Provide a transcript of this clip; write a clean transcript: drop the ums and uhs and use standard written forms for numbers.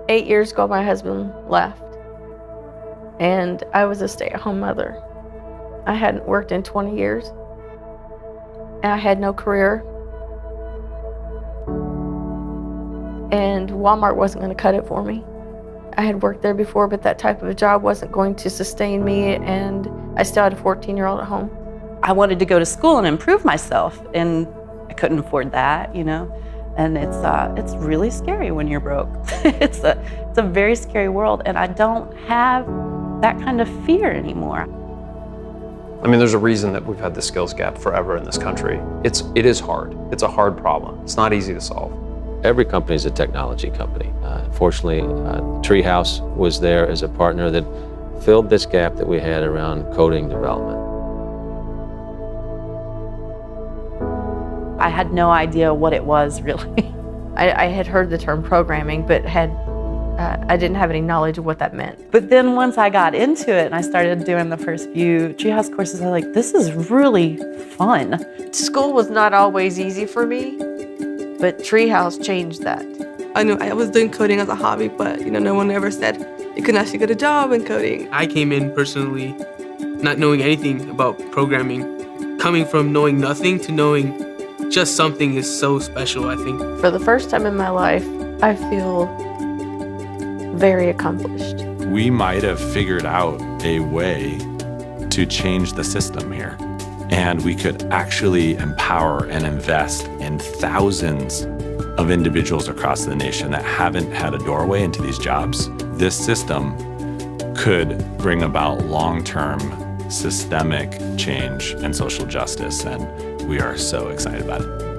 8 years ago, my husband left, and I was a stay-at-home mother. I hadn't worked in 20 years, and I had no career, and Walmart wasn't going to cut it for me. I had worked there before, but that type of a job wasn't going to sustain me, and I still had a 14-year-old at home. I wanted to go to school and improve myself, and I couldn't afford that, you know? And it's really scary when you're broke. It's a very scary world, and I don't have that kind of fear anymore. I mean, there's a reason that we've had the skills gap forever in this country. It is hard. It's a hard problem. It's not easy to solve. Every company is a technology company. Fortunately, Treehouse was there as a partner that filled this gap that we had around coding development. I had no idea what it was, really. I had heard the term programming, but I didn't have any knowledge of what that meant. But then once I got into it and I started doing the first few Treehouse courses, I was like, this is really fun. School was not always easy for me, but Treehouse changed that. I knew I was doing coding as a hobby, but no one ever said you can actually get a job in coding. I came in personally not knowing anything about programming, coming from knowing nothing to knowing just something is so special, I think. For the first time in my life, I feel very accomplished. We might have figured out a way to change the system here, and we could actually empower and invest in thousands of individuals across the nation that haven't had a doorway into these jobs. This system could bring about long-term systemic change and social justice, and we are so excited about it.